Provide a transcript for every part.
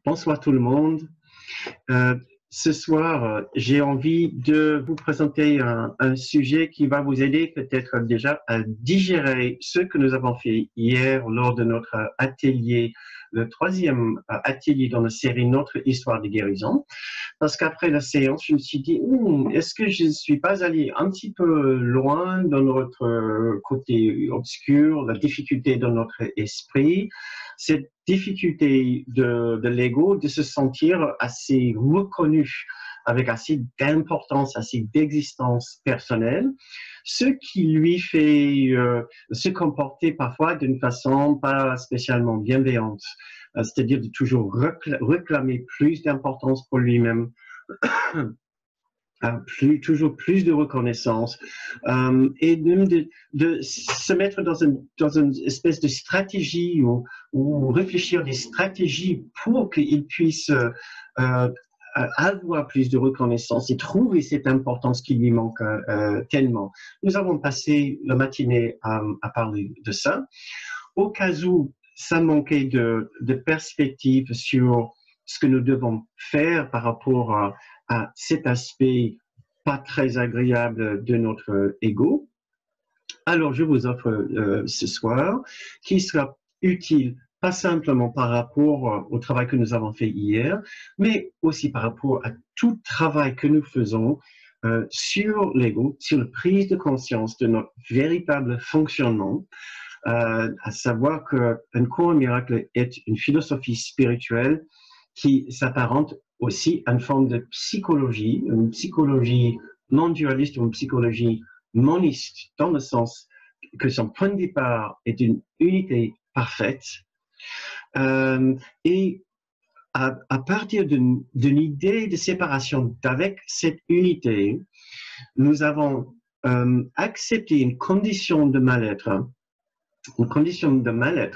Bonsoir tout le monde. Ce soir, j'ai envie de vous présenter un sujet qui va vous aider peut-être déjà à digérer ce que nous avons fait hier lors de notre atelier, le troisième atelier dans la série Notre histoire de guérison. Parce qu'après la séance, je me suis dit, est-ce que je ne suis pas allé un petit peu loin dans notre côté obscur, la difficulté dans notre esprit, cette difficulté de l'ego de se sentir assez reconnu, avec assez d'importance, assez d'existence personnelle, ce qui lui fait se comporter parfois d'une façon pas spécialement bienveillante, c'est-à-dire de toujours réclamer plus d'importance pour lui-même, toujours plus de reconnaissance, et de se mettre dans une espèce de stratégie ou réfléchir des stratégies pour qu'il puisse avoir plus de reconnaissance et trouver cette importance qui lui manque tellement. Nous avons passé la matinée à parler de ça. Au cas où ça manquait de perspective sur ce que nous devons faire par rapport à cet aspect pas très agréable de notre ego, alors je vous offre ce soir, qui sera utile pas simplement par rapport au travail que nous avons fait hier, mais aussi par rapport à tout le travail que nous faisons sur l'ego, sur la prise de conscience de notre véritable fonctionnement, à savoir qu'un cours miracle est une philosophie spirituelle qui s'apparente aussi à une forme de psychologie, une psychologie non dualiste ou une psychologie moniste, dans le sens que son point de départ est une unité parfaite. Et à partir d'une idée de séparation d'avec cette unité, nous avons accepté une condition de mal-être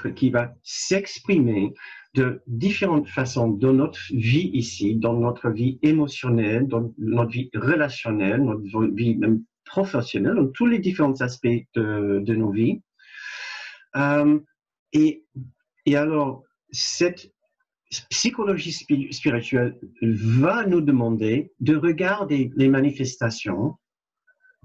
qui va s'exprimer de différentes façons dans notre vie ici, dans notre vie émotionnelle, dans notre vie relationnelle, notre vie même professionnelle, dans tous les différents aspects de nos vies. Et alors, cette psychologie spirituelle va nous demander de regarder les manifestations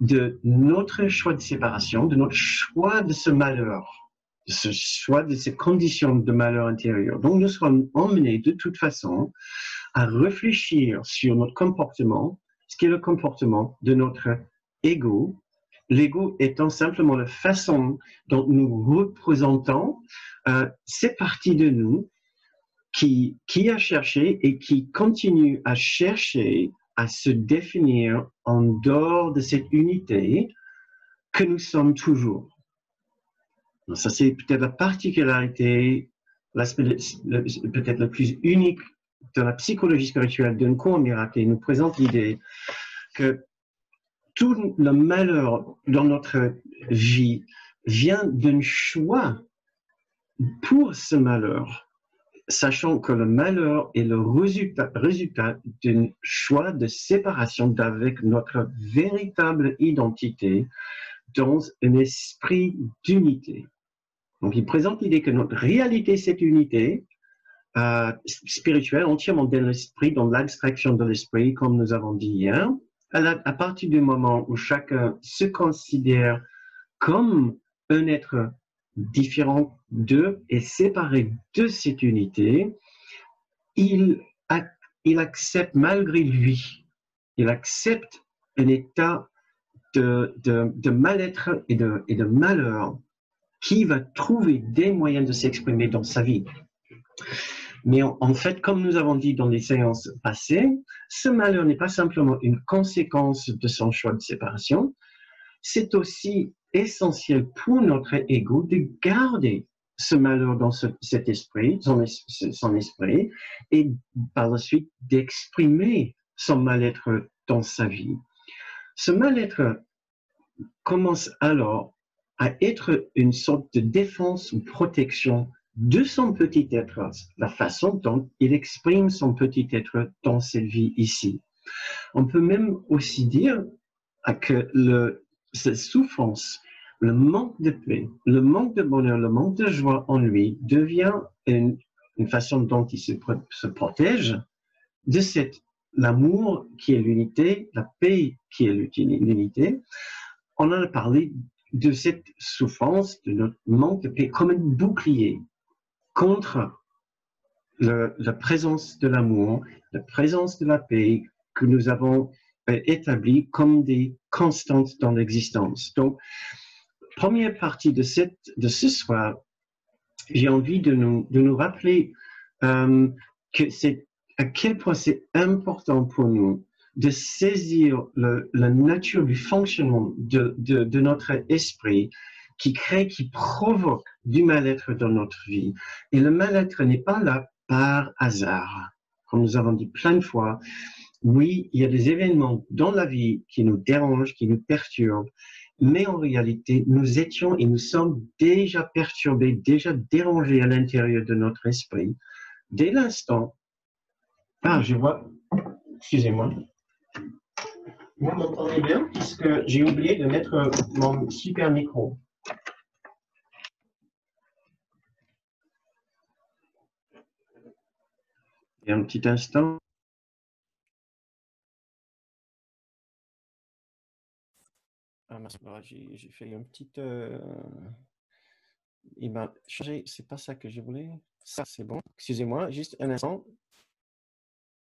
de notre choix de séparation, de notre choix de ce malheur, de ce choix de ces conditions de malheur intérieur. Donc, nous serons emmenés de toute façon à réfléchir sur notre comportement, ce qui est le comportement de notre ego. L'ego étant simplement la façon dont nous représentons ces parties de nous qui a cherché et qui continue à chercher à se définir en dehors de cette unité que nous sommes toujours. Donc ça, c'est peut-être la particularité, l'aspect peut-être le plus unique de la psychologie spirituelle d'un cours miracle. Il nous présente l'idée que tout le malheur dans notre vie vient d'un choix pour ce malheur, sachant que le malheur est le résultat d'un choix de séparation d'avec notre véritable identité dans un esprit d'unité. Donc, il présente l'idée que notre réalité, cette unité spirituelle, entièrement dans l'esprit, dans l'abstraction de l'esprit, comme nous avons dit hier, à partir du moment où chacun se considère comme un être différent d'eux et séparé de cette unité, il accepte malgré lui, il accepte un état de mal-être et de malheur qui va trouver des moyens de s'exprimer dans sa vie. Mais en fait, comme nous avons dit dans les séances passées, ce malheur n'est pas simplement une conséquence de son choix de séparation, c'est aussi essentiel pour notre ego de garder ce malheur dans cet esprit, son esprit, et par la suite d'exprimer son mal-être dans sa vie. Ce mal-être commence alors à être une sorte de défense ou protection de son petit être, la façon dont il exprime son petit être dans cette vie ici. On peut même aussi dire que cette souffrance, le manque de paix, le manque de bonheur, le manque de joie en lui devient une façon dont il se protège de l'amour qui est l'unité, la paix qui est l'unité. On en a parlé de cette souffrance, de notre manque de paix, comme un bouclier contre la présence de l'amour, la présence de la paix que nous avons établi comme des constantes dans l'existence. Donc, première partie de ce soir, j'ai envie de nous rappeler que c'est à quel point c'est important pour nous de saisir la nature du fonctionnement de notre esprit qui crée, qui provoque du mal-être dans notre vie. Et le mal-être n'est pas là par hasard. Comme nous avons dit plein de fois, oui, il y a des événements dans la vie qui nous dérangent, qui nous perturbent, mais en réalité, nous étions et nous sommes déjà perturbés, déjà dérangés à l'intérieur de notre esprit. Dès l'instant, je vois, excusez-moi, vous m'entendez bien puisque j'ai oublié de mettre mon super micro. Et un petit instant. J'ai fait une petite... Il m'a changé, c'est pas ça que je voulais. Ça, c'est bon. Excusez-moi, juste un instant.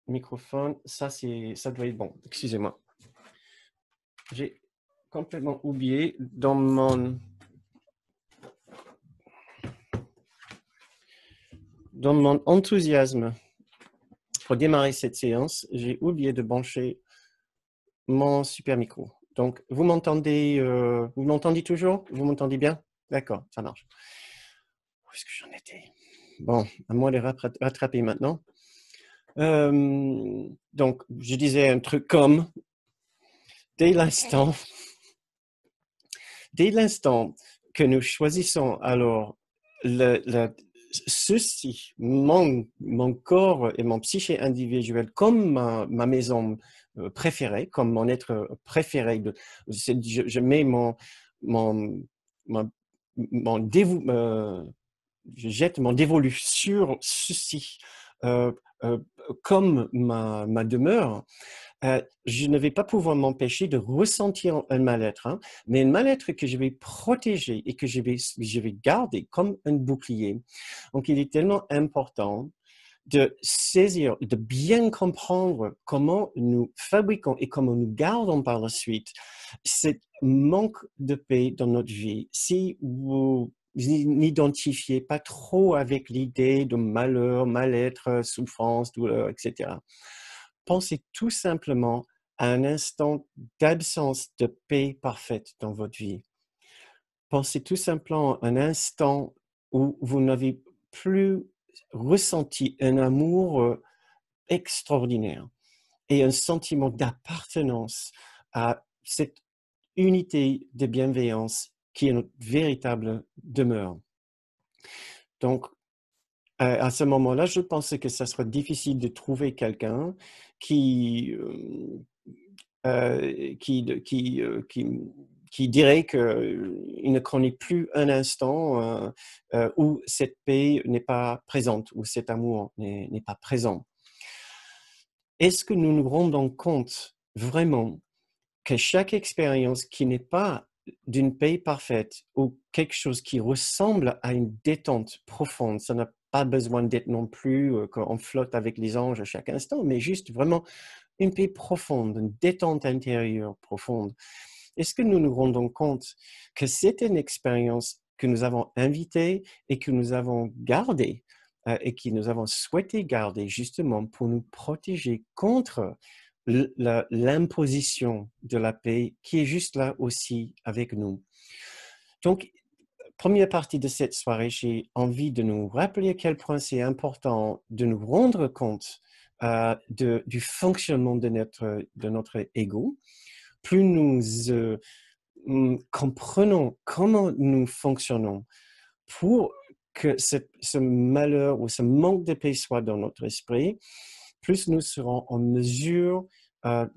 Microphone, ça doit être bon. Excusez-moi. J'ai complètement oublié dans mon enthousiasme pour démarrer cette séance, j'ai oublié de brancher mon super micro. Donc, vous m'entendez toujours? Vous m'entendez bien? D'accord, ça marche. Où est-ce que j'en étais? Bon, à moi de rattraper maintenant. Donc, je disais un truc comme, dès l'instant que nous choisissons alors ceci, mon corps et mon psyché individuel comme ma maison préférée, comme mon être préféré, je mets je jette mon dévolu sur ceci comme ma demeure. Je ne vais pas pouvoir m'empêcher de ressentir un mal-être, mais un mal-être que je vais protéger et que je vais garder comme un bouclier. Donc, il est tellement important de saisir, de bien comprendre comment nous fabriquons et comment nous gardons par la suite ce manque de paix dans notre vie. Si vous n'identifiez pas trop avec l'idée de malheur, mal-être, souffrance, douleur, etc., pensez tout simplement à un instant d'absence de paix parfaite dans votre vie. Pensez tout simplement à un instant où vous n'avez plus ressenti un amour extraordinaire et un sentiment d'appartenance à cette unité de bienveillance qui est notre véritable demeure. Donc, à ce moment-là, je pensais que ça serait difficile de trouver quelqu'un qui dirait qu'il ne connaît plus un instant où cette paix n'est pas présente, où cet amour n'est pas présent. Est-ce que nous nous rendons compte vraiment que chaque expérience qui n'est pas d'une paix parfaite ou quelque chose qui ressemble à une détente profonde, ça n'a pas besoin d'être non plus qu'on flotte avec les anges à chaque instant, mais juste vraiment une paix profonde, une détente intérieure profonde. Est-ce que nous nous rendons compte que c'est une expérience que nous avons invitée et que nous avons gardée et que nous avons souhaité garder justement pour nous protéger contre l'imposition de la paix qui est juste là aussi avec nous. Donc, première partie de cette soirée, j'ai envie de nous rappeler à quel point c'est important de nous rendre compte du fonctionnement de notre ego. Plus nous comprenons comment nous fonctionnons pour que ce malheur ou ce manque de paix soit dans notre esprit, plus nous serons en mesure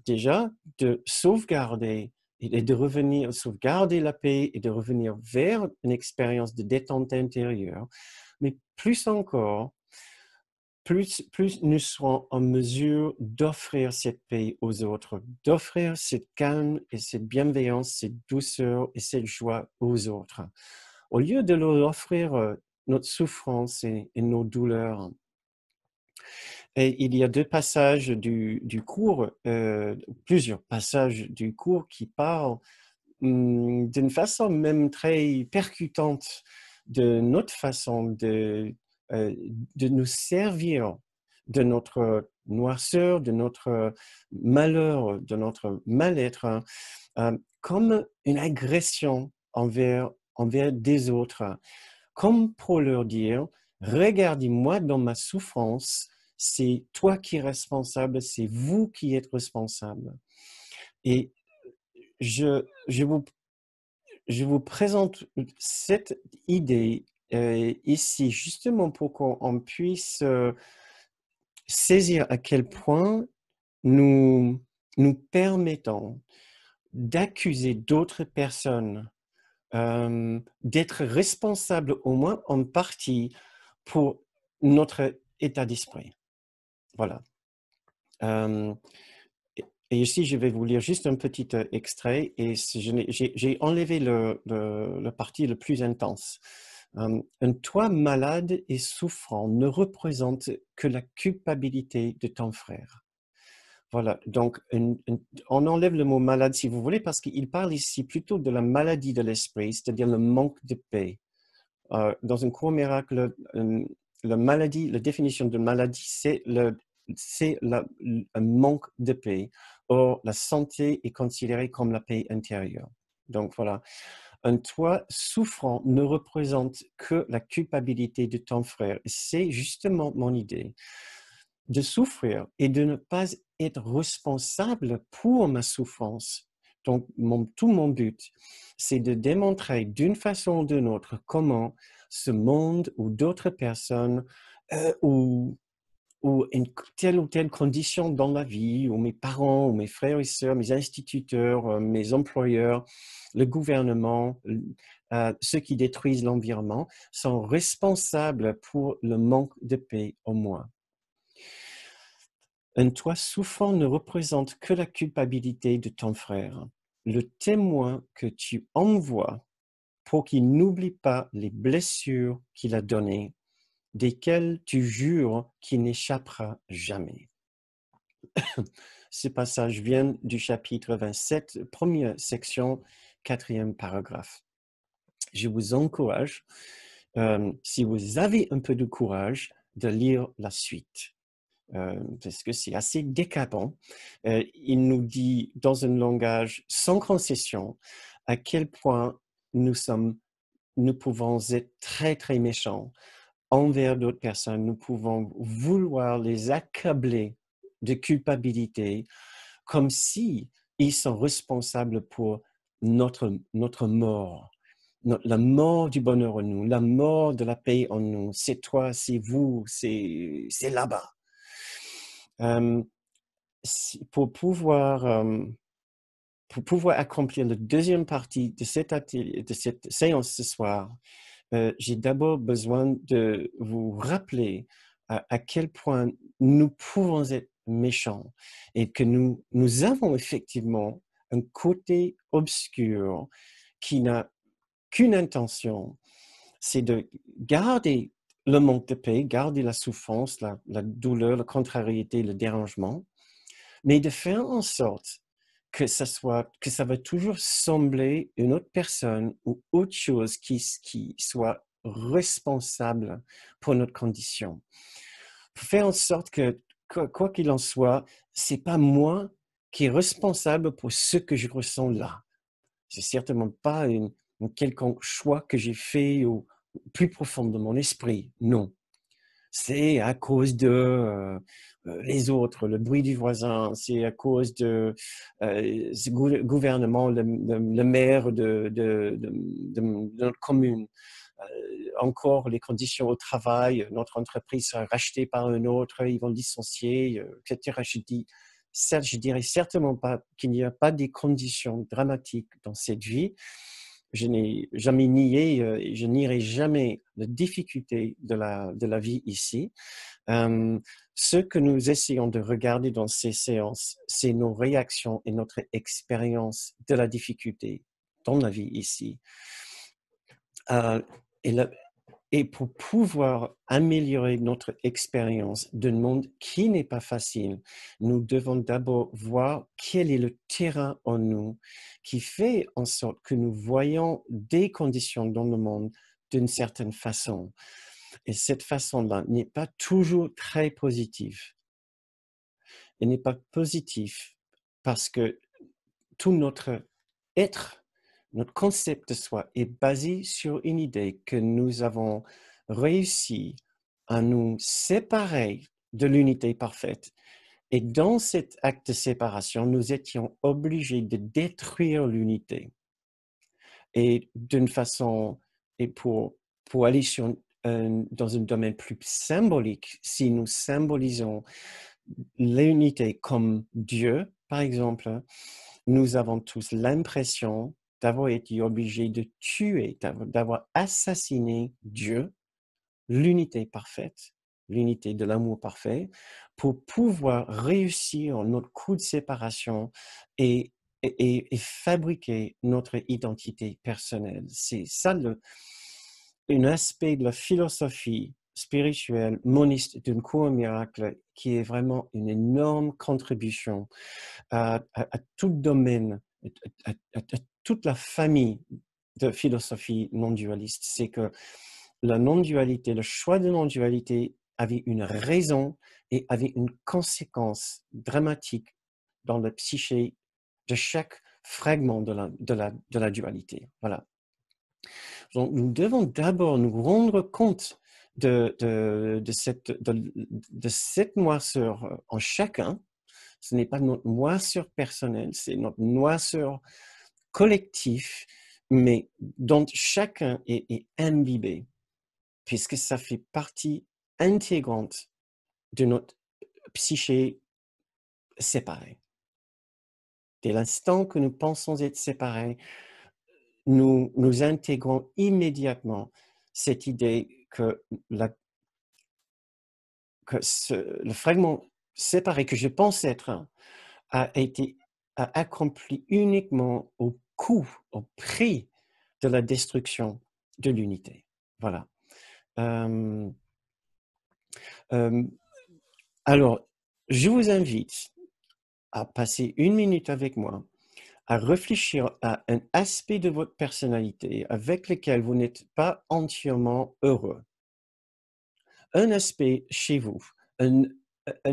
déjà de sauvegarder et de sauvegarder la paix et de revenir vers une expérience de détente intérieure. Mais plus encore, plus nous serons en mesure d'offrir cette paix aux autres, d'offrir cette calme et cette bienveillance, cette douceur et cette joie aux autres. Au lieu de leur offrir notre souffrance et nos douleurs. Et il y a deux passages du cours, plusieurs passages du cours qui parlent d'une façon même très percutante de notre façon de nous servir de notre noirceur, de notre malheur, de notre mal-être, comme une agression envers des autres, comme pour leur dire, regardez-moi dans ma souffrance, c'est toi qui es responsable, c'est vous qui êtes responsable. Et je vous présente cette idée ici justement pour qu'on puisse saisir à quel point nous permettons d'accuser d'autres personnes, d'être responsables au moins en partie pour notre état d'esprit. Voilà. Et ici, je vais vous lire juste un petit extrait et j'ai enlevé la partie la plus intense. Un toi malade et souffrant ne représente que la culpabilité de ton frère. Voilà, donc on enlève le mot malade si vous voulez parce qu'il parle ici plutôt de la maladie de l'esprit, c'est-à-dire le manque de paix. Dans un cours miracle, la définition de maladie, c'est un manque de paix. Or, la santé est considérée comme la paix intérieure. Donc voilà, un toi souffrant ne représente que la culpabilité de ton frère. C'est justement mon idée de souffrir et de ne pas être responsable pour ma souffrance. Donc, tout mon but, c'est de démontrer d'une façon ou d'une autre comment ce monde ou d'autres personnes ou une telle ou telle condition dans la vie, ou mes parents, ou mes frères et sœurs, mes instituteurs, mes employeurs, le gouvernement, ceux qui détruisent l'environnement, sont responsables pour le manque de paix au moins. Un toi souffrant ne représente que la culpabilité de ton frère, le témoin que tu envoies pour qu'il n'oublie pas les blessures qu'il a données, desquelles tu jures qu'il n'échappera jamais. Ce passage vient du chapitre 27, première section, 4e paragraphe. Je vous encourage, si vous avez un peu de courage, de lire la suite. Parce que c'est assez décapant. Il nous dit dans un langage sans concession à quel point nous pouvons être très, très méchants envers d'autres personnes. Nous pouvons vouloir les accabler de culpabilité comme si ils sont responsables pour notre mort. La mort du bonheur en nous, la mort de la paix en nous. C'est toi, c'est vous, c'est là-bas. Pour pouvoir accomplir la deuxième partie de cette séance ce soir, j'ai d'abord besoin de vous rappeler à quel point nous pouvons être méchants et que nous avons effectivement un côté obscur qui n'a qu'une intention, c'est de garder le manque de paix, garder la souffrance, la douleur, la contrariété, le dérangement, mais de faire en sorte que ça va toujours sembler une autre personne ou autre chose qui soit responsable pour notre condition. Faire en sorte que, quoi qu'il en soit, c'est pas moi qui est responsable pour ce que je ressens là. C'est certainement pas un quelconque choix que j'ai fait au plus profond de mon esprit, non. C'est à cause de les autres, le bruit du voisin, c'est à cause de ce gouvernement, le maire de notre commune. Encore les conditions au travail, notre entreprise sera rachetée par un autre, ils vont licencier, etc. Je dirais certainement pas qu'il n'y a pas des conditions dramatiques dans cette vie, je n'ai jamais nié, et je nierai jamais la difficulté de la vie ici. Ce que nous essayons de regarder dans ces séances, c'est nos réactions et notre expérience de la difficulté dans la vie ici. Et pour pouvoir améliorer notre expérience d'un monde qui n'est pas facile, nous devons d'abord voir quel est le terrain en nous qui fait en sorte que nous voyons des conditions dans le monde d'une certaine façon. Et cette façon-là n'est pas toujours très positive. Elle n'est pas positive parce que tout notre être, notre concept de soi est basé sur une idée que nous avons réussi à nous séparer de l'unité parfaite. Et dans cet acte de séparation, nous étions obligés de détruire l'unité. Et d'une façon, et pour aller dans un domaine plus symbolique, si nous symbolisons l'unité comme Dieu, par exemple, nous avons tous l'impression d'avoir été obligés de tuer, d'avoir assassiné Dieu, l'unité parfaite, l'unité de l'amour parfait, pour pouvoir réussir notre coup de séparation et fabriquer notre identité personnelle. C'est ça un aspect de la philosophie spirituelle moniste d'une cour miracle qui est vraiment une énorme contribution à tout domaine, à toute la famille de philosophie non-dualiste. C'est que la non-dualité, le choix de non-dualité avait une raison et avait une conséquence dramatique dans le psyché de chaque fragment de la dualité. Voilà. Donc, nous devons d'abord nous rendre compte de cette noirceur en chacun. Ce n'est pas notre noirceur personnelle, c'est notre noirceur collective, mais dont chacun est imbibé, puisque ça fait partie intégrante de notre psyché séparée. Dès l'instant que nous pensons être séparés, nous intégrons immédiatement cette idée que le fragment séparé que je pense être a accompli uniquement au prix de la destruction de l'unité. Voilà. Alors, je vous invite à passer 1 minute avec moi à réfléchir à un aspect de votre personnalité avec lequel vous n'êtes pas entièrement heureux. Un aspect chez vous, un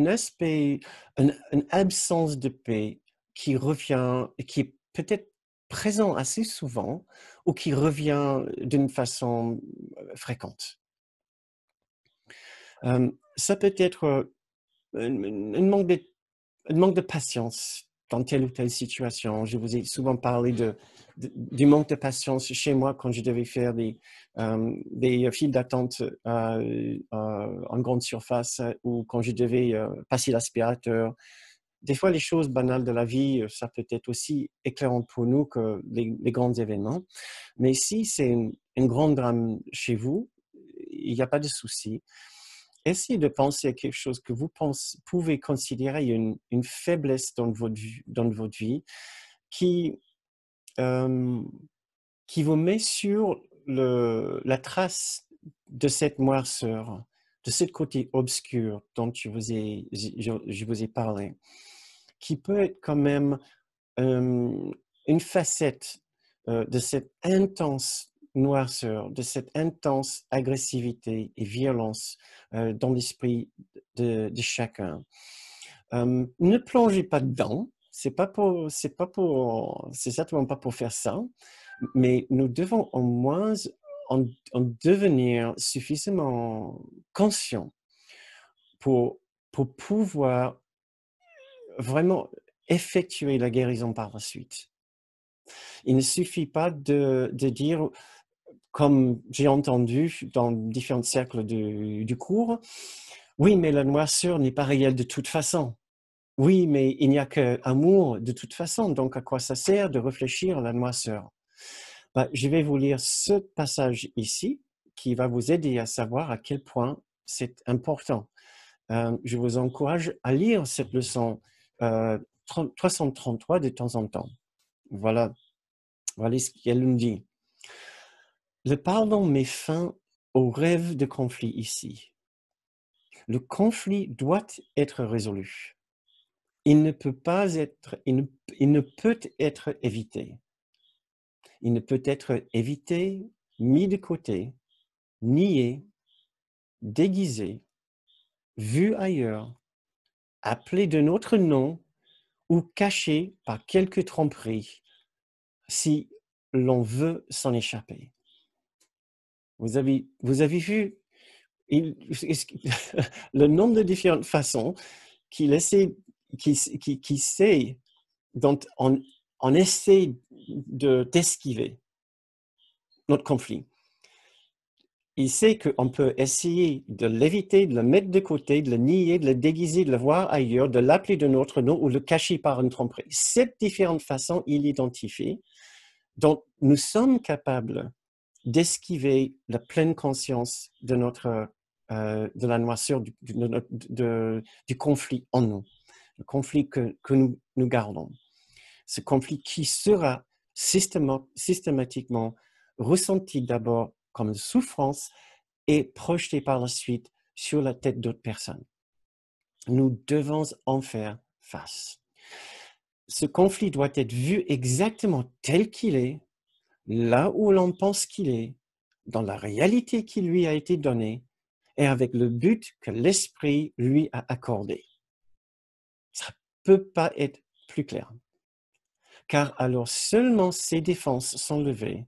aspect, une absence de paix qui revient, qui est peut-être présent assez souvent ou qui revient d'une façon fréquente. Ça peut être un manque de patience dans telle ou telle situation. Je vous ai souvent parlé du manque de patience chez moi quand je devais faire des files d'attente en grande surface ou quand je devais passer l'aspirateur. Des fois, les choses banales de la vie, ça peut être aussi éclairant pour nous que les grands événements. Mais si c'est un grand drame chez vous, il n'y a pas de souci. Essayez de penser à quelque chose que vous pouvez considérer une faiblesse dans votre vie qui vous met sur la trace de cette noirceur, de ce côté obscur dont je vous ai parlé, qui peut être quand même une facette de cette intense noirceur, de cette intense agressivité et violence dans l'esprit de chacun. Ne plongez pas dedans, c'est certainement pas pour faire ça, mais nous devons au moins en devenir suffisamment conscients pour pouvoir vraiment effectuer la guérison par la suite. Il ne suffit pas de dire, comme j'ai entendu dans différents cercles du cours, oui, mais la noirceur n'est pas réelle de toute façon. Oui, mais il n'y a qu'amour de toute façon, donc à quoi ça sert de réfléchir à la noirceur? Je vais vous lire ce passage ici qui va vous aider à savoir à quel point c'est important. Je vous encourage à lire cette leçon 333 de temps en temps. Voilà ce qu'elle nous dit. Le pardon met fin au rêve de conflit ici. Le conflit doit être résolu. Il ne peut être évité. Il ne peut être évité, mis de côté, nié, déguisé, vu ailleurs, appelé d'un autre nom ou caché par quelque tromperie, si l'on veut s'en échapper. Vous avez vu le nombre de différentes façons qu'il essaie, qui sait, dont on essaie d'esquiver notre conflit. Il sait qu'on peut essayer de l'éviter, de le mettre de côté, de le nier, de le déguiser, de le voir ailleurs, de l'appeler d'un autre nom ou le cacher par une tromperie. 7 différentes façons, il identifie, dont nous sommes capables d'esquiver la pleine conscience de de la noirceur du conflit en nous, le conflit que nous gardons. Ce conflit qui sera systématiquement ressenti d'abord comme une souffrance et projeté par la suite sur la tête d'autres personnes. Nous devons en faire face. Ce conflit doit être vu exactement tel qu'il est, là où l'on pense qu'il est, dans la réalité qui lui a été donnée et avec le but que l'esprit lui a accordé. Ça ne peut pas être plus clair. Car alors seulement ces défenses sont levées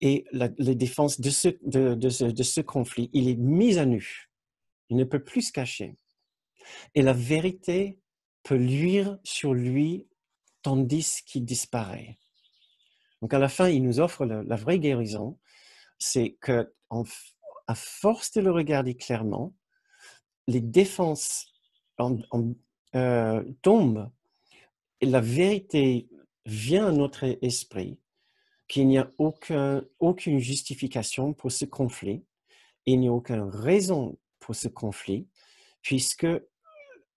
et les défenses de ce conflit, il est mis à nu. Il ne peut plus se cacher. Et la vérité peut luire sur lui tandis qu'il disparaît. Donc à la fin, il nous offre la vraie guérison, c'est qu'à force de le regarder clairement, les défenses tombent et la vérité vient à notre esprit, qu'il n'y a aucune justification pour ce conflit, il n'y a aucune raison pour ce conflit, puisque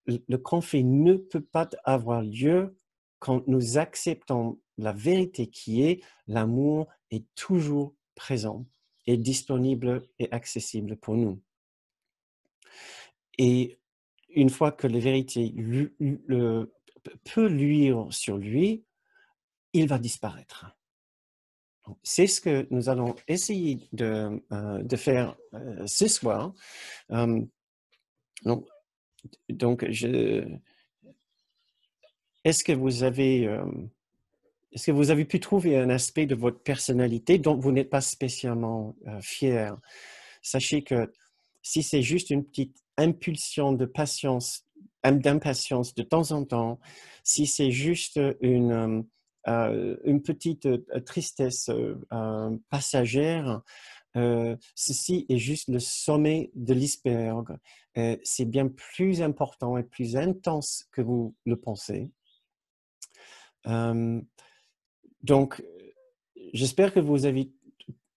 le conflit ne peut pas avoir lieu quand nous acceptons la vérité qui est l'amour est toujours présent et disponible et accessible pour nous. Et une fois que la vérité peut luire sur lui, il va disparaître. C'est ce que nous allons essayer de faire ce soir. Donc est-ce que vous avez pu trouver un aspect de votre personnalité dont vous n'êtes pas spécialement fier? Sachez que si c'est juste une petite impulsion d'impatience de temps en temps, si c'est juste une petite tristesse passagère, ceci est juste le sommet de l'iceberg. C'est bien plus important et plus intense que vous le pensez. Donc, j'espère que vous avez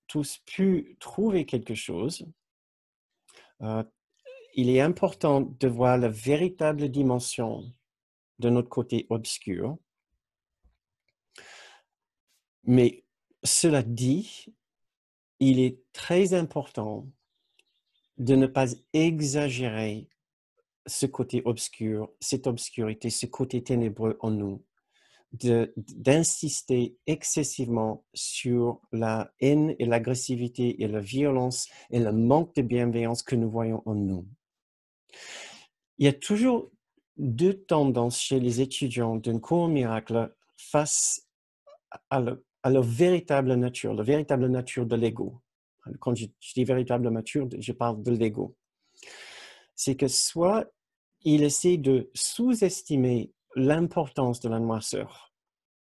tous pu trouver quelque chose. Il est important de voir la véritable dimension de notre côté obscur. Mais cela dit, il est très important de ne pas exagérer ce côté obscur, cette obscurité, ce côté ténébreux en nous, d'insister excessivement sur la haine et l'agressivité et la violence et le manque de bienveillance que nous voyons en nous. Il y a toujours 2 tendances chez les étudiants d'un cours miracle face à leur véritable nature, la véritable nature de l'ego. Quand je dis véritable nature, je parle de l'ego. C'est que soit il essaie de sous-estimer l'importance de la noirceur.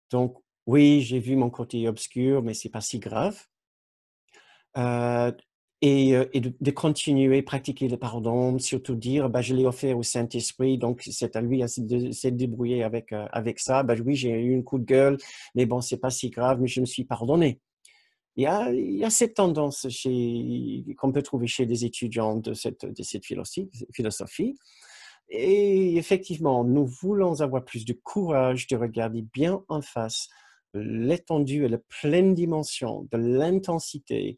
Donc, oui, j'ai vu mon côté obscur, mais ce n'est pas si grave. et de continuer à pratiquer le pardon, surtout dire, bah, je l'ai offert au Saint-Esprit, donc c'est à lui de se débrouiller avec ça. Bah, oui, j'ai eu un coup de gueule, mais bon, c'est pas si grave, mais je me suis pardonné. Il y a cette tendance qu'on peut trouver chez des étudiants de cette philosophie. Et effectivement, nous voulons avoir plus de courage de regarder bien en face l'étendue et la pleine dimension de l'intensité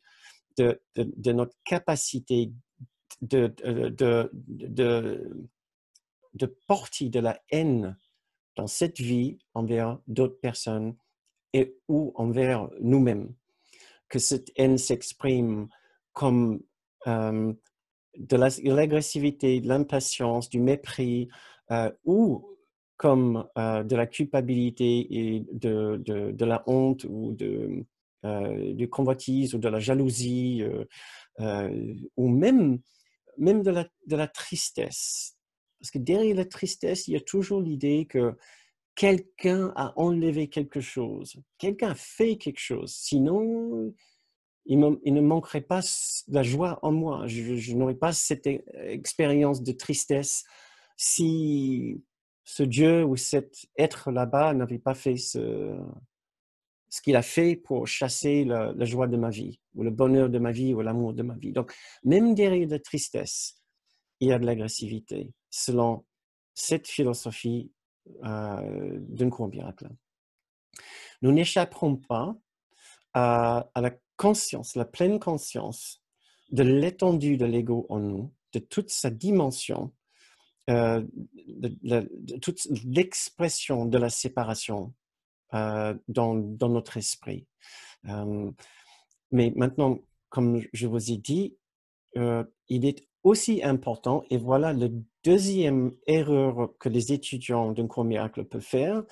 de notre capacité de, de, de, de porter de la haine dans cette vie envers d'autres personnes et ou envers nous-mêmes. Que cette haine s'exprime comme de l'agressivité, de l'impatience, du mépris ou comme de la culpabilité et de la honte ou du convoitise ou de la jalousie ou même de la tristesse. Parce que derrière la tristesse, il y a toujours l'idée que quelqu'un a enlevé quelque chose, quelqu'un a fait quelque chose. Sinon, il ne manquerait pas de la joie en moi. Je n'aurais pas cette expérience de tristesse si ce Dieu ou cet être là-bas n'avait pas fait ce qu'il a fait pour chasser la joie de ma vie, ou le bonheur de ma vie, ou l'amour de ma vie. Donc, même derrière la tristesse, il y a de l'agressivité, selon cette philosophie d'un cours miracle. Nous n'échapperons pas à la conscience, la pleine conscience de l'étendue de l'ego en nous, de toute sa dimension, de toute l'expression de la séparation dans notre esprit. Mais maintenant, comme je vous ai dit, il est aussi important, et voilà la deuxième erreur que les étudiants d'un cours miracle peuvent faire,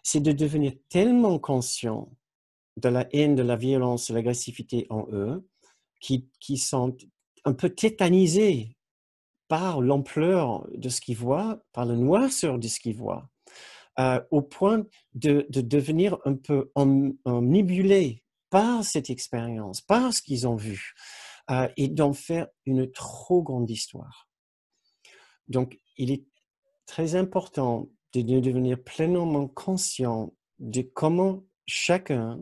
c'est de devenir tellement conscient de la haine, de la violence, de l'agressivité en eux, qui sont un peu tétanisés par l'ampleur de ce qu'ils voient, par la noirceur de ce qu'ils voient, au point de devenir un peu omnibulés par cette expérience, par ce qu'ils ont vu, et d'en faire une trop grande histoire. Donc, il est très important de devenir pleinement conscient de comment chacun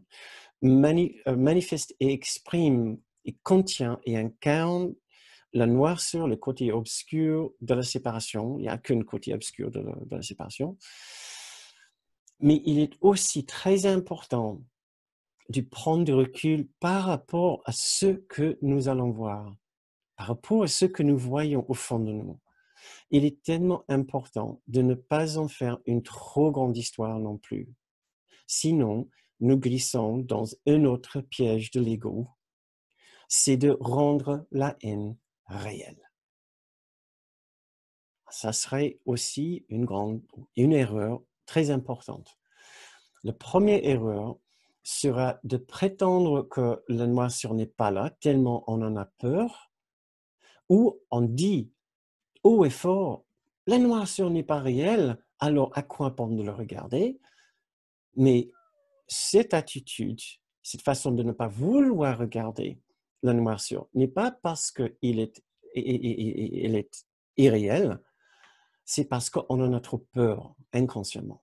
manifeste et exprime et contient et incarne la noirceur, le côté obscur de la séparation. Il n'y a qu'un côté obscur de la séparation. Mais il est aussi très important de prendre du recul par rapport à ce que nous allons voir, par rapport à ce que nous voyons au fond de nous. Il est tellement important de ne pas en faire une trop grande histoire non plus. Sinon, nous glissons dans un autre piège de l'ego, c'est de rendre la haine réelle. Ça serait aussi une erreur très importante. La première erreur sera de prétendre que la noirceur n'est pas là, tellement on en a peur, ou on dit haut et fort, la noirceur n'est pas réelle, alors à quoi bon de le regarder? Mais cette attitude, cette façon de ne pas vouloir regarder la noirceur n'est pas parce qu'elle est irréelle, c'est parce qu'on en a trop peur inconsciemment.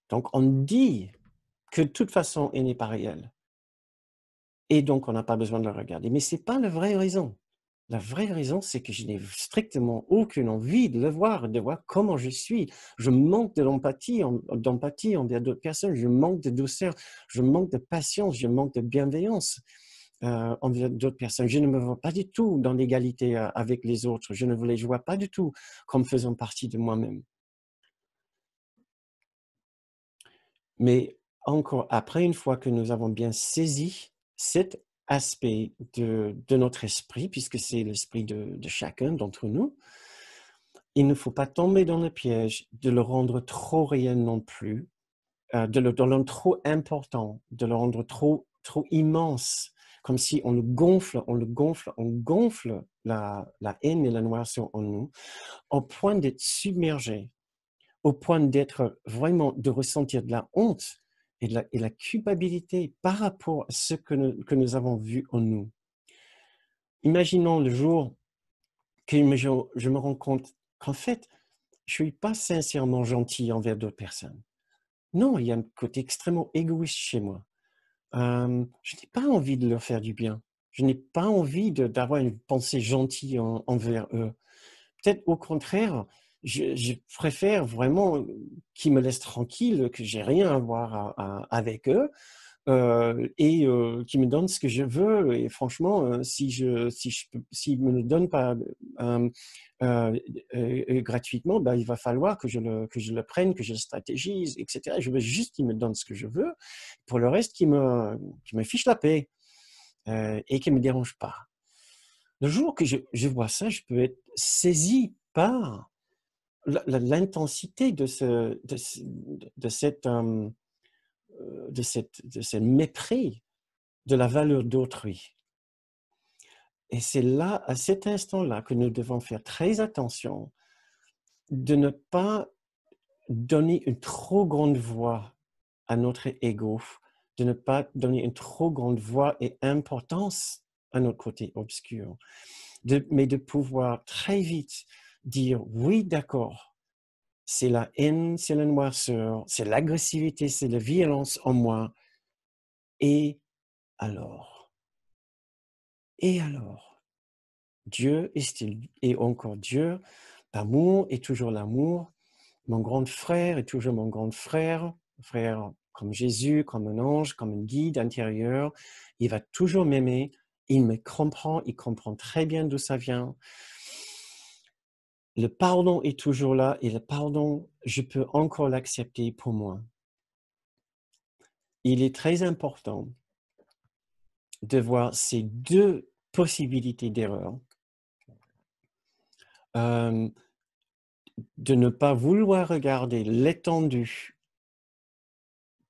Donc on dit que de toute façon, elle n'est pas réelle. Et donc on n'a pas besoin de le regarder. Mais ce n'est pas la vraie raison. La vraie raison, c'est que je n'ai strictement aucune envie de le voir, de voir comment je suis. Je manque de l'empathie envers d'autres personnes, je manque de douceur, je manque de patience, je manque de bienveillance envers d'autres personnes. Je ne me vois pas du tout dans l'égalité avec les autres, je ne les vois pas du tout comme faisant partie de moi-même. Mais encore après, une fois que nous avons bien saisi cet aspect de notre esprit, puisque c'est l'esprit de chacun d'entre nous, il ne faut pas tomber dans le piège de le rendre trop réel non plus, de le rendre trop important, de le rendre trop immense, comme si on le gonfle la haine et la noirceur en nous, au point d'être submergé, au point d'être vraiment, de ressentir de la honte et la culpabilité par rapport à ce que nous avons vu en nous. imaginons le jour que je me rends compte qu'en fait, je ne suis pas sincèrement gentil envers d'autres personnes. Non, il y a un côté extrêmement égoïste chez moi. Je n'ai pas envie de leur faire du bien. Je n'ai pas envie d'avoir une pensée gentille envers eux. Peut-être au contraire, je préfère vraiment qu'ils me laissent tranquille, que j'ai rien à voir avec eux, et qu'ils me donnent ce que je veux. Et franchement, s'ils me le donnent pas euh, euh, gratuitement, ben, il va falloir que je le prenne, que je le stratégise, etc. Je veux juste qu'ils me donnent ce que je veux. Pour le reste, qu'ils me fichent la paix et qu'ils ne me dérangent pas. Le jour que je vois ça, je peux être saisi par l'intensité de ce mépris de la valeur d'autrui. Et c'est là, à cet instant-là, que nous devons faire très attention de ne pas donner une trop grande voix à notre ego, de ne pas donner une trop grande voix et importance à notre côté obscur, mais de pouvoir très vite dire oui, d'accord, c'est la haine, c'est la noirceur, c'est l'agressivité, c'est la violence en moi. Et alors? Et alors? Dieu est encore Dieu. L'amour est toujours l'amour. Mon grand frère est toujours mon grand frère. Frère comme Jésus, comme un ange, comme un guide intérieur. Il va toujours m'aimer. Il me comprend. Il comprend très bien d'où ça vient. Le pardon est toujours là et le pardon, je peux encore l'accepter pour moi. Il est très important de voir ces deux possibilités d'erreur. De ne pas vouloir regarder l'étendue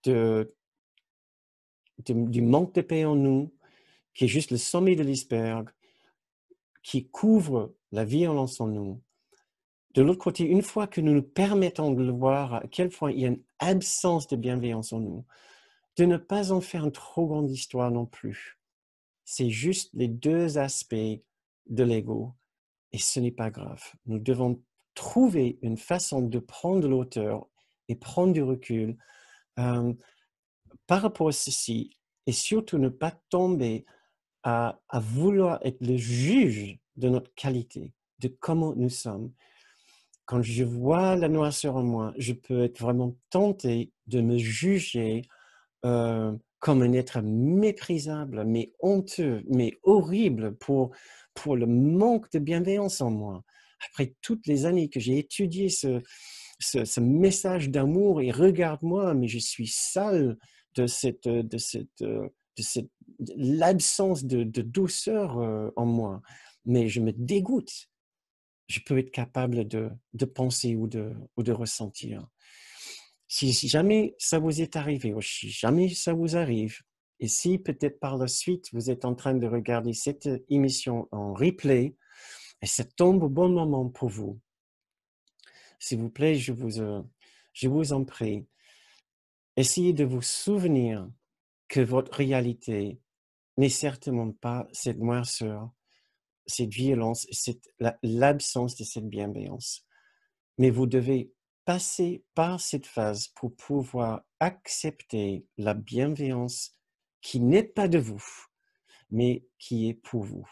du manque de paix en nous, qui est juste le sommet de l'iceberg, qui couvre la violence en nous. De l'autre côté, une fois que nous nous permettons de le voir, à quel point il y a une absence de bienveillance en nous, de ne pas en faire une trop grande histoire non plus. C'est juste les deux aspects de l'ego. Et ce n'est pas grave. Nous devons trouver une façon de prendre de l'auteur et prendre du recul par rapport à ceci, et surtout ne pas tomber à vouloir être le juge de notre qualité, de comment nous sommes. Quand je vois la noirceur en moi, je peux être vraiment tenté de me juger comme un être méprisable, mais honteux, mais horrible pour le manque de bienveillance en moi. Après toutes les années que j'ai étudié ce message d'amour, et regarde-moi, mais je suis sale de l'absence de douceur en moi. Mais je me dégoûte. Je peux être capable de penser ou de ressentir. Si jamais ça vous est arrivé, ou si jamais ça vous arrive, et si peut-être par la suite vous êtes en train de regarder cette émission en replay, et ça tombe au bon moment pour vous, s'il vous plaît, je vous en prie, essayez de vous souvenir que votre réalité n'est certainement pas cette noirceur, cette violence, l'absence de cette bienveillance. Mais vous devez passer par cette phase pour pouvoir accepter la bienveillance qui n'est pas de vous, mais qui est pour vous.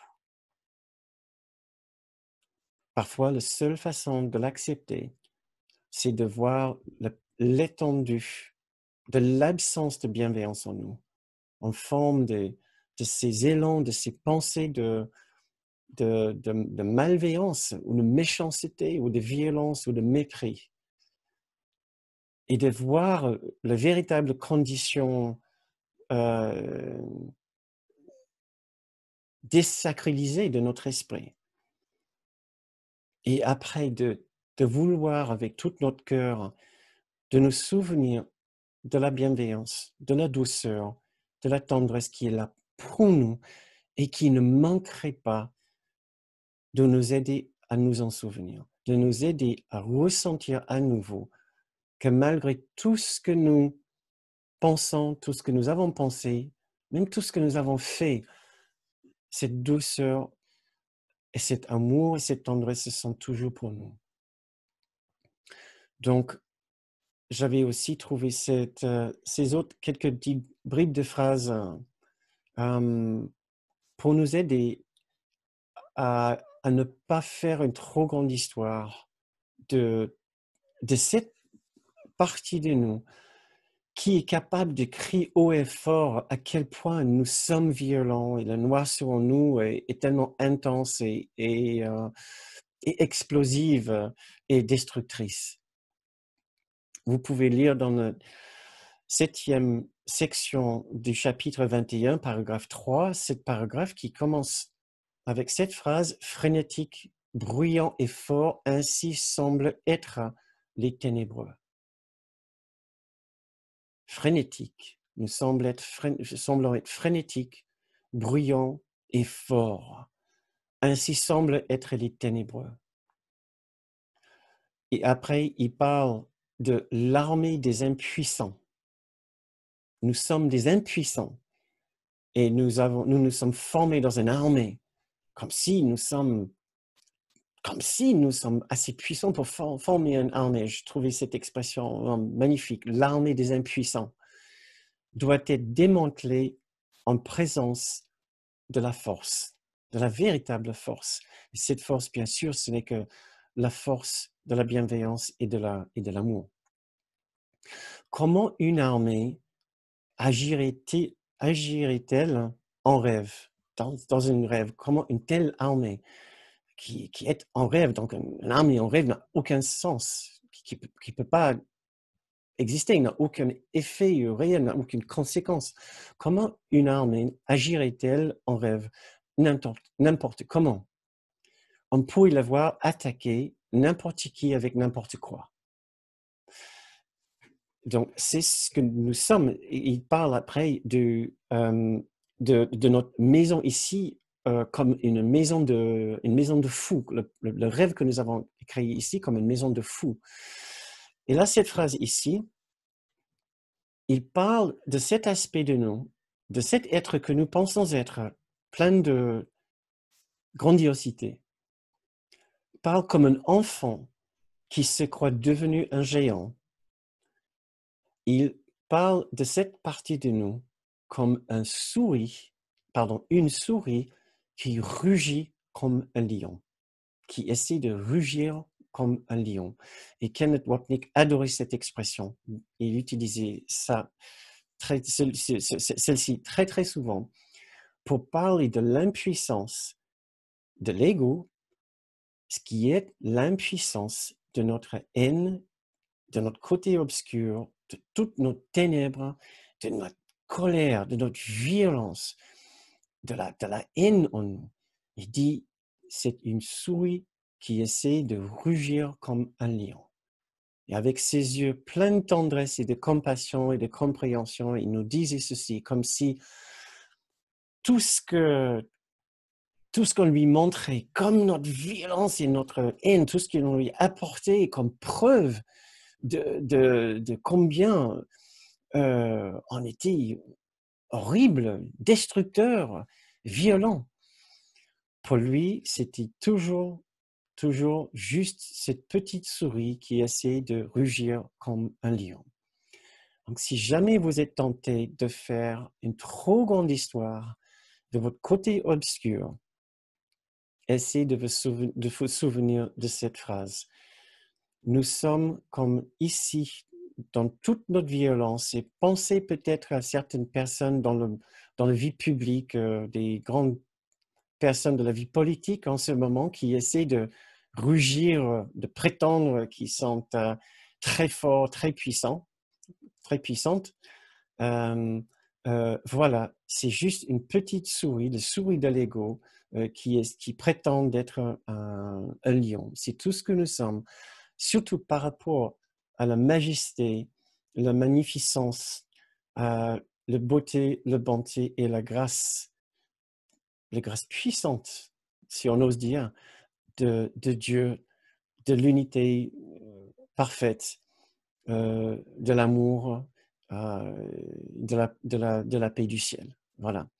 Parfois, la seule façon de l'accepter, c'est de voir l'étendue de l'absence de bienveillance en nous, en forme de ces élans, de ces pensées de malveillance ou de méchanceté ou de violence ou de mépris. Et de voir la véritable condition désacralisée de notre esprit. Et après, de vouloir avec tout notre cœur, de nous souvenir de la bienveillance, de la douceur, de la tendresse qui est là pour nous et qui ne manquerait pas de nous aider à nous en souvenir, de nous aider à ressentir à nouveau que malgré tout ce que nous pensons, tout ce que nous avons pensé, même tout ce que nous avons fait, cette douceur Et cet amour et cette tendresse sont toujours pour nous. Donc, j'avais aussi trouvé ces autres quelques petites bribes de phrases pour nous aider à ne pas faire une trop grande histoire de cette partie de nous qui est capable de crier haut et fort à quel point nous sommes violents et la noirceur en nous est tellement intense et explosive et destructrice. Vous pouvez lire dans la 7e section du chapitre 21, paragraphe 3, cette paragraphe qui commence avec cette phrase « Frénétique, bruyant et fort, ainsi semblent être les ténébreux ». Frénétique, nous semblons être frénétiques, bruyants et forts. Ainsi semblent être les ténébreux. Et après, il parle de l'armée des impuissants. Nous sommes des impuissants et nous nous sommes formés dans une armée, comme si nous sommes assez puissants pour former une armée. Je trouvais cette expression magnifique. L'armée des impuissants doit être démantelée en présence de la force, de la véritable force. Et cette force, bien sûr, ce n'est que la force de la bienveillance et de l'amour. Comment une armée agirait-elle en rêve, dans un rêve? Comment une telle armée qui est en rêve, donc une armée en rêve n'a aucun sens, qui ne peut pas exister, n'a aucun effet réel, n'a aucune conséquence. Comment une armée agirait-elle en rêve? N'importe comment. On pourrait la voir attaquer n'importe qui avec n'importe quoi. Donc, c'est ce que nous sommes. Il parle après de notre maison ici comme une maison de fous. Le rêve que nous avons créé ici comme une maison de fous. Et là, cette phrase ici, il parle de cet aspect de nous, de cet être que nous pensons être plein de grandiosité. Il parle comme un enfant qui se croit devenu un géant. Il parle de cette partie de nous comme une souris qui rugit comme un lion, qui essaie de rugir comme un lion. Et Kenneth Wapnick adorait cette expression. Il utilisait celle-ci très, très souvent pour parler de l'impuissance de l'ego, ce qui est l'impuissance de notre haine, de notre côté obscur, de toutes nos ténèbres, de notre colère, de notre violence, de la haine en nous. Il dit, c'est une souris qui essaie de rugir comme un lion. Et avec ses yeux pleins de tendresse et de compassion et de compréhension, il nous disait ceci, comme si tout ce qu'on lui montrait, comme notre violence et notre haine, tout ce qu'on lui apportait comme preuve de combien on était horrible, destructeur, violent. Pour lui, c'était toujours juste cette petite souris qui essaie de rugir comme un lion. Donc, si jamais vous êtes tenté de faire une trop grande histoire de votre côté obscur, essayez de vous souvenir de cette phrase. Nous sommes comme ici, dans toute notre violence, et pensez peut-être à certaines personnes dans la vie publique, des grandes personnes de la vie politique en ce moment qui essaient de rugir, de prétendre qu'ils sont très forts, très puissants, très puissantes. Voilà, c'est juste une petite souris, le souris de l'ego, qui prétend être un lion. C'est tout ce que nous sommes, surtout par rapport à la majesté, la magnificence, la beauté, la bonté et la grâce puissante, si on ose dire, de Dieu, de l'unité parfaite, de l'amour, de la paix du ciel. Voilà.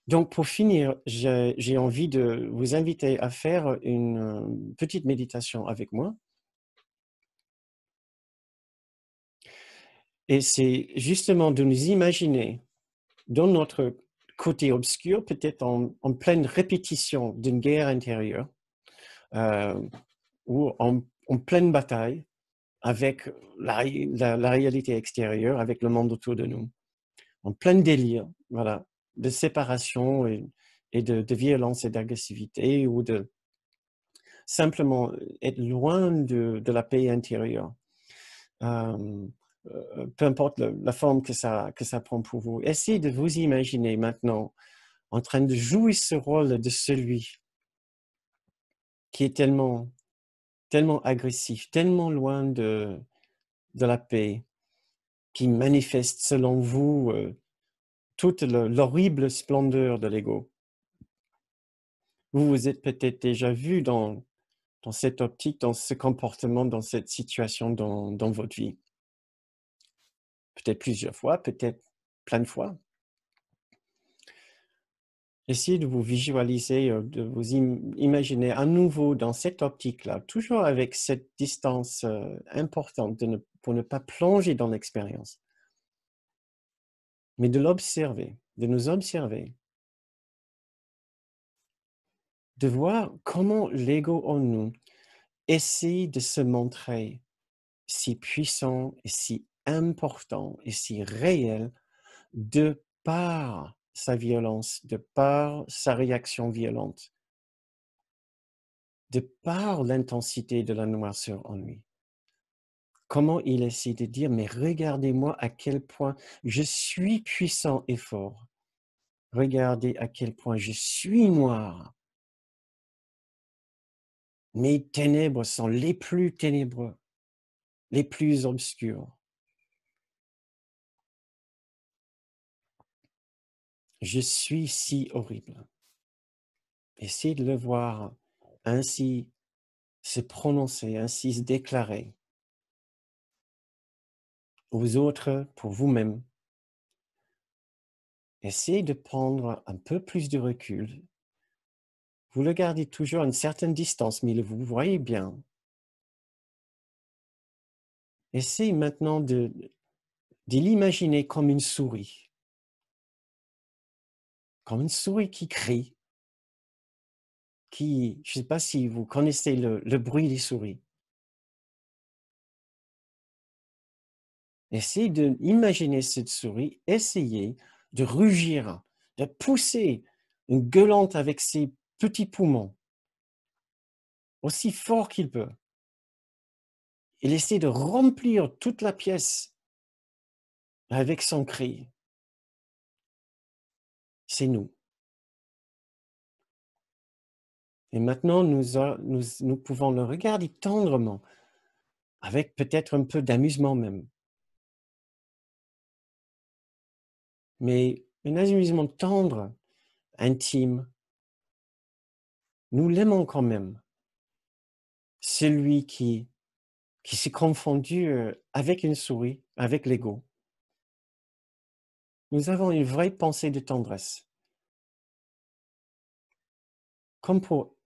Donc, pour finir, j'ai envie de vous inviter à faire une petite méditation avec moi. Et c'est justement de nous imaginer dans notre côté obscur, peut-être en pleine répétition d'une guerre intérieure, ou en pleine bataille avec la réalité extérieure, avec le monde autour de nous, en plein délire, voilà, de séparation et de violence et d'agressivité, ou de simplement être loin de la paix intérieure. Peu importe la forme que ça prend pour vous. Essayez de vous imaginer maintenant en train de jouer ce rôle de celui qui est tellement agressif, tellement loin de la paix, qui manifeste selon vous toute l'horrible splendeur de l'ego. Vous vous êtes peut-être déjà vu dans cette optique, dans ce comportement, dans cette situation dans votre vie. Peut-être plusieurs fois, peut-être plein de fois. Essayez de vous visualiser, de vous imaginer à nouveau dans cette optique-là, toujours avec cette distance importante pour ne pas plonger dans l'expérience, mais de l'observer, de nous observer, de voir comment l'ego en nous essaie de se montrer si puissant et si important et si réel de par sa violence, de par sa réaction violente, de par l'intensité de la noirceur en lui. Comment il essaie de dire, mais regardez-moi à quel point je suis puissant et fort. Regardez à quel point je suis noir. Mes ténèbres sont les plus ténébreux, les plus obscurs. Je suis si horrible. Essayez de le voir ainsi se prononcer, ainsi se déclarer aux autres, pour vous-même. Essayez de prendre un peu plus de recul. Vous le gardez toujours à une certaine distance, mais vous voyez bien. Essayez maintenant de l'imaginer comme une souris. Comme une souris qui crie. Je ne sais pas si vous connaissez le bruit des souris. Essayez d'imaginer cette souris, essayez de rugir, de pousser une gueulante avec ses petits poumons, aussi fort qu'il peut. Il essaie de remplir toute la pièce avec son cri. C'est nous. Et maintenant, nous pouvons le regarder tendrement, avec peut-être un peu d'amusement même. Mais un amusement tendre, intime. Nous l'aimons quand même. Celui qui s'est confondu avec une souris, avec l'ego. Nous avons une vraie pensée de tendresse. Comme pour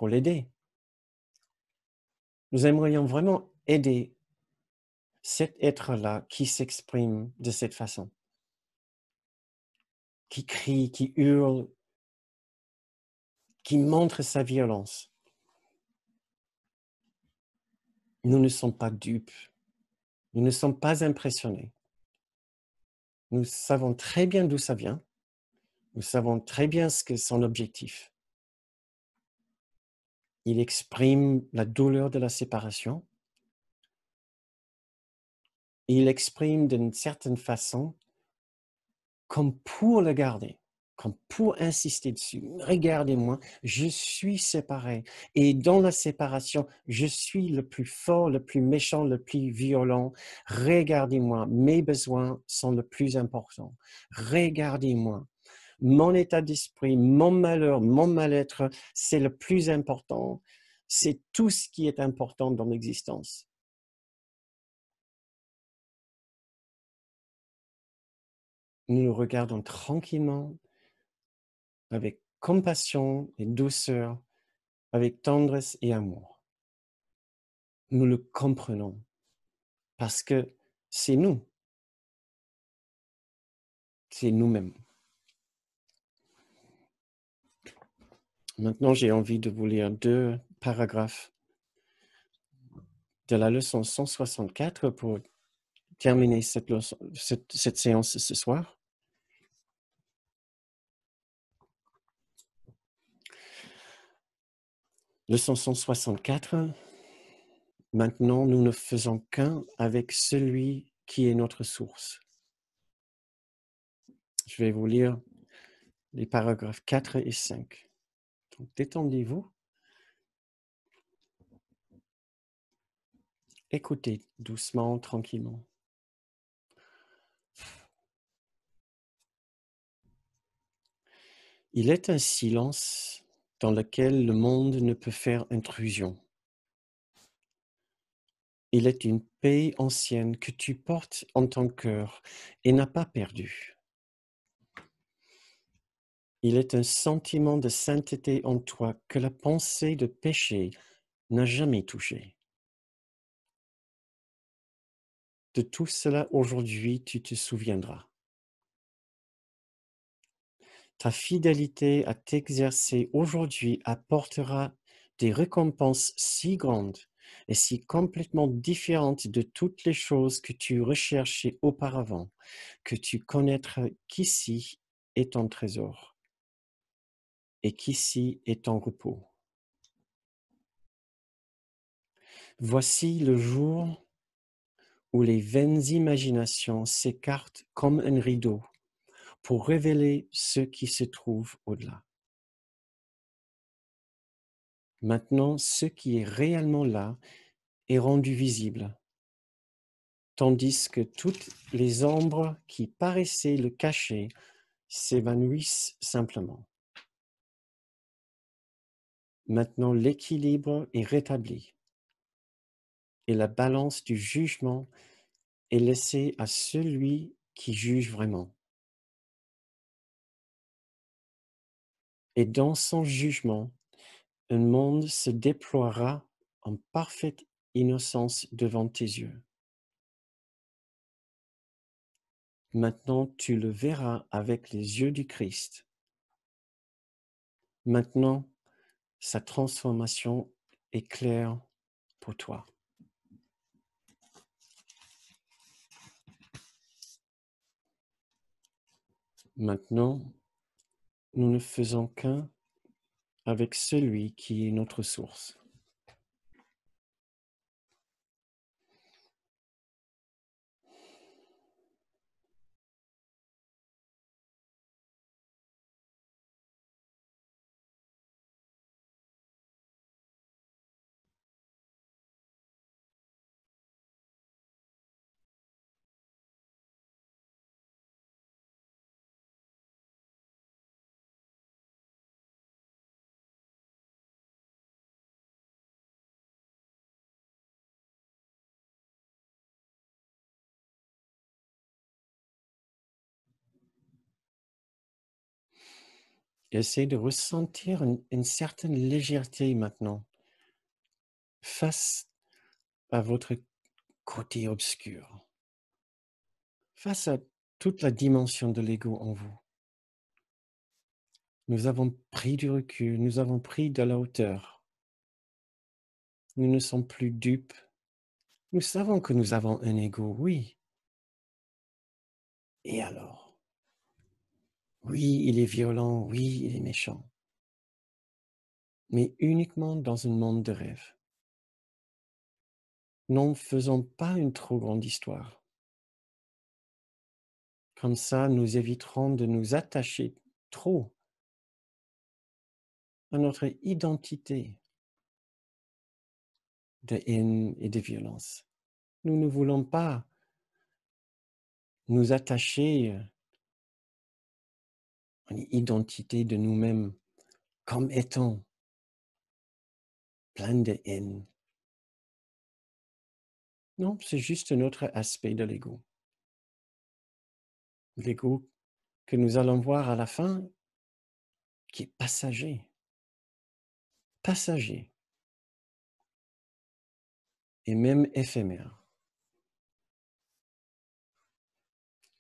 l'aider. Nous aimerions vraiment aider cet être-là qui s'exprime de cette façon. Qui crie, qui hurle, qui montre sa violence. Nous ne sommes pas dupes. Nous ne sommes pas impressionnés. Nous savons très bien d'où ça vient. Nous savons très bien ce que son objectif. Il exprime la douleur de la séparation. Il exprime d'une certaine façon comme pour le garder, comme pour insister dessus. Regardez-moi, je suis séparé. Et dans la séparation, je suis le plus fort, le plus méchant, le plus violent. Regardez-moi, mes besoins sont le plus importants. Regardez-moi. Mon état d'esprit, mon malheur, mon mal-être, c'est le plus important. C'est tout ce qui est important dans l'existence. Nous nous regardons tranquillement avec compassion et douceur, avec tendresse et amour. Nous le comprenons parce que c'est nous, c'est nous-mêmes. Maintenant, j'ai envie de vous lire 2 paragraphes de la leçon 164 pour terminer cette séance ce soir. Leçon 164. Maintenant, nous ne faisons qu'un avec celui qui est notre source. Je vais vous lire les paragraphes 4 et 5. Donc, détendez-vous. Écoutez doucement, tranquillement. Il est un silence dans lequel le monde ne peut faire intrusion. Il est une paix ancienne que tu portes en ton cœur et n'as pas perdue. Il est un sentiment de sainteté en toi que la pensée de péché n'a jamais touché. De tout cela aujourd'hui, tu te souviendras. Ta fidélité à t'exercer aujourd'hui apportera des récompenses si grandes et si complètement différentes de toutes les choses que tu recherchais auparavant, que tu connaîtras qu'ici est ton trésor et qu'ici est ton repos. Voici le jour où les vaines imaginations s'écartent comme un rideau pour révéler ce qui se trouve au-delà. Maintenant, ce qui est réellement là est rendu visible, tandis que toutes les ombres qui paraissaient le cacher s'évanouissent simplement. Maintenant, l'équilibre est rétabli et la balance du jugement est laissée à celui qui juge vraiment. Et dans son jugement, un monde se déploiera en parfaite innocence devant tes yeux. Maintenant, tu le verras avec les yeux du Christ. Maintenant, sa transformation est claire pour toi. Maintenant, nous ne faisons qu'un avec celui qui est notre source. Essayez de ressentir une certaine légèreté maintenant face à votre côté obscur, face à toute la dimension de l'ego en vous. Nous avons pris du recul, nous avons pris de la hauteur. Nous ne sommes plus dupes. Nous savons que nous avons un ego, oui. Et alors? Oui, il est violent, oui, il est méchant. Mais uniquement dans un monde de rêve. N'en faisons pas une trop grande histoire. Comme ça, nous éviterons de nous attacher trop à notre identité de haine et de violence. Nous ne voulons pas nous attacher à une identité de nous-mêmes comme étant plein de haine. Non, c'est juste un autre aspect de l'ego. L'ego que nous allons voir à la fin qui est passager. Passager. Et même éphémère.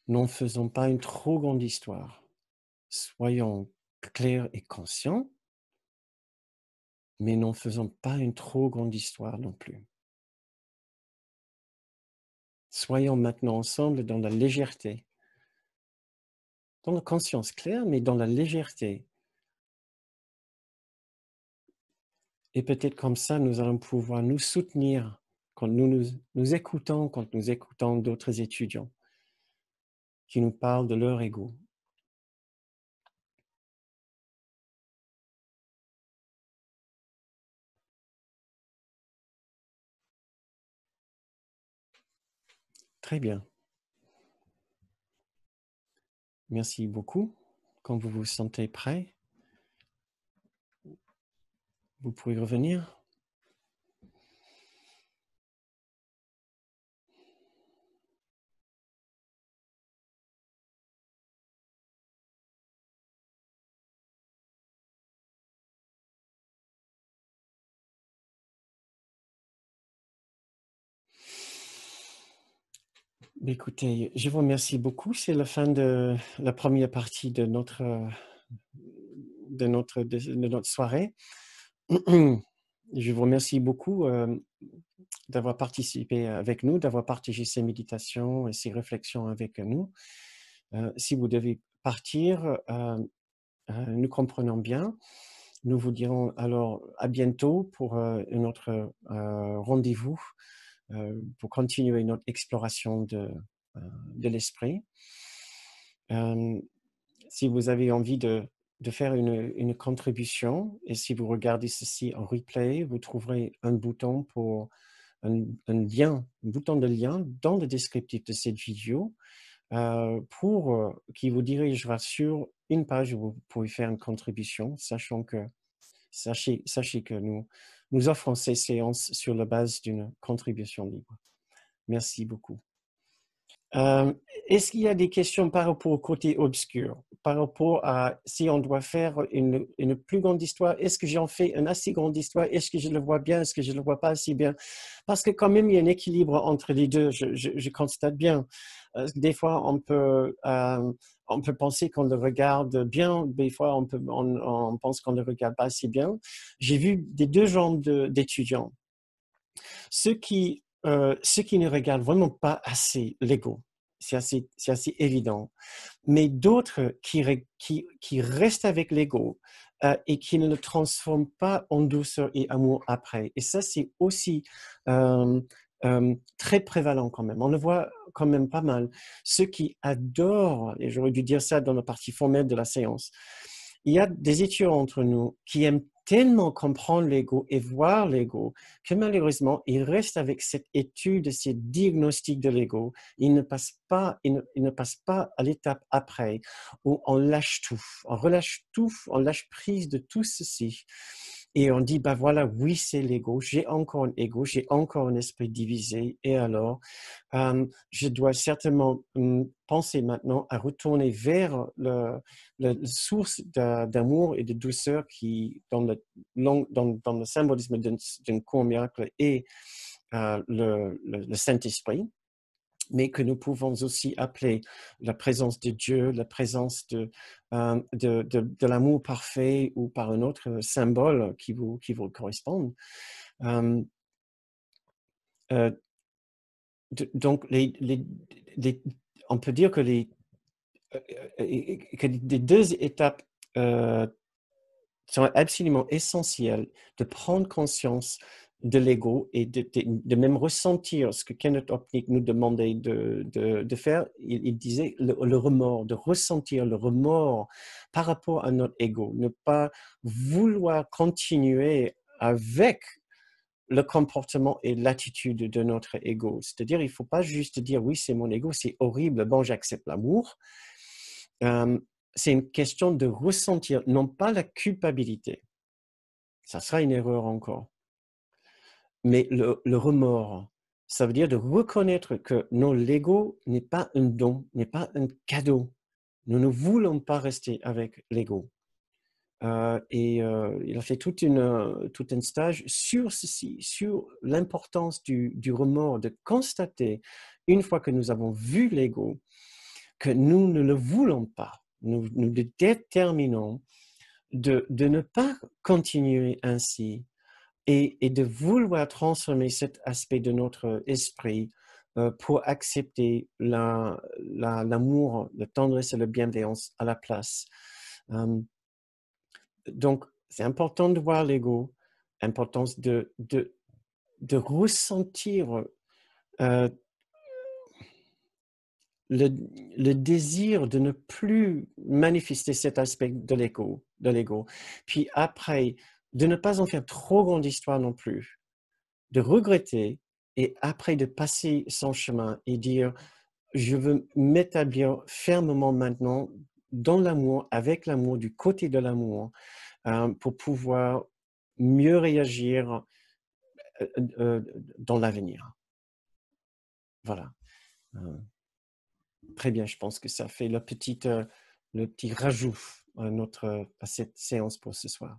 N'en faisons pas une trop grande histoire. Soyons clairs et conscients, mais n'en faisons pas une trop grande histoire non plus. Soyons maintenant ensemble dans la légèreté, dans la conscience claire, mais dans la légèreté. Et peut-être comme ça, nous allons pouvoir nous soutenir quand nous écoutons d'autres étudiants qui nous parlent de leur ego. Très bien. Merci beaucoup. Quand vous vous sentez prêt, vous pouvez revenir. Écoutez, je vous remercie beaucoup. C'est la fin de la première partie de notre soirée. Je vous remercie beaucoup d'avoir participé avec nous, d'avoir partagé ces méditations et ces réflexions avec nous. Si vous devez partir, nous comprenons bien. Nous vous dirons alors à bientôt pour un autre rendez-vous pour continuer notre exploration de l'esprit. Si vous avez envie de faire une contribution, et si vous regardez ceci en replay, vous trouverez un bouton pour un bouton de lien dans le descriptif de cette vidéo qui vous dirigera sur une page où vous pouvez faire une contribution, sachez que nous offrons ces séances sur la base d'une contribution libre. Merci beaucoup. Est-ce qu'il y a des questions par rapport au côté obscur, par rapport à si on doit faire une plus grande histoire, est-ce que j'en fais une assez grande histoire, est-ce que je le vois bien, est-ce que je ne le vois pas assez bien? Parce que quand même, il y a un équilibre entre les deux, je constate bien. Des fois, on peut penser qu'on le regarde bien, des fois, on pense qu'on ne le regarde pas assez bien. J'ai vu des deux genres d'étudiants. Ceux qui ne regardent vraiment pas assez l'ego, c'est assez évident, mais d'autres qui restent avec l'ego et qui ne le transforment pas en douceur et amour après. Et ça, c'est aussi très prévalent quand même. On le voit quand même pas mal. Ceux qui adorent, et j'aurais dû dire ça dans la partie formelle de la séance, il y a des étudiants entre nous qui aiment tellement comprendre l'ego et voir l'ego que malheureusement, ils restent avec cette étude, ces diagnostics de l'ego. Ils ne passent pas à l'étape après où on lâche tout, on relâche tout, on lâche prise de tout ceci. Et on dit, bah voilà, oui, c'est l'ego, j'ai encore un ego, j'ai encore un esprit divisé. Et alors, je dois certainement penser maintenant à retourner vers la source d'amour et de douceur qui, dans le symbolisme d'un cours miracle est le Saint-Esprit, mais que nous pouvons aussi appeler la présence de Dieu, la présence de l'amour parfait ou par un autre symbole qui vous corresponde. Donc, on peut dire que les deux étapes sont absolument essentielles de prendre conscience de l'ego et de même ressentir ce que Kenneth Opnick nous demandait de faire. Il disait le remords, de ressentir le remords par rapport à notre ego, ne pas vouloir continuer avec le comportement et l'attitude de notre ego. C'est-à-dire, il ne faut pas juste dire, oui, c'est mon ego, c'est horrible, bon, j'accepte l'amour. C'est une question de ressentir, non pas la culpabilité. Ça sera une erreur encore. Mais le remords, ça veut dire de reconnaître que non, l'ego n'est pas un don, n'est pas un cadeau. Nous ne voulons pas rester avec l'ego. il a fait tout un stage sur ceci, sur l'importance du remords, de constater, une fois que nous avons vu l'ego, que nous ne le voulons pas. Nous déterminons de ne pas continuer ainsi et de vouloir transformer cet aspect de notre esprit pour accepter l'amour, la tendresse et la bienveillance à la place. Donc, c'est important de voir l'ego, importance de ressentir le désir de ne plus manifester cet aspect de l'ego. Puis après, de ne pas en faire trop grande histoire non plus, de regretter et après de passer son chemin et dire « je veux m'établir fermement maintenant dans l'amour, avec l'amour, du côté de l'amour, pour pouvoir mieux réagir dans l'avenir. » Voilà. Très bien, je pense que ça fait le petit rajout à cette séance pour ce soir.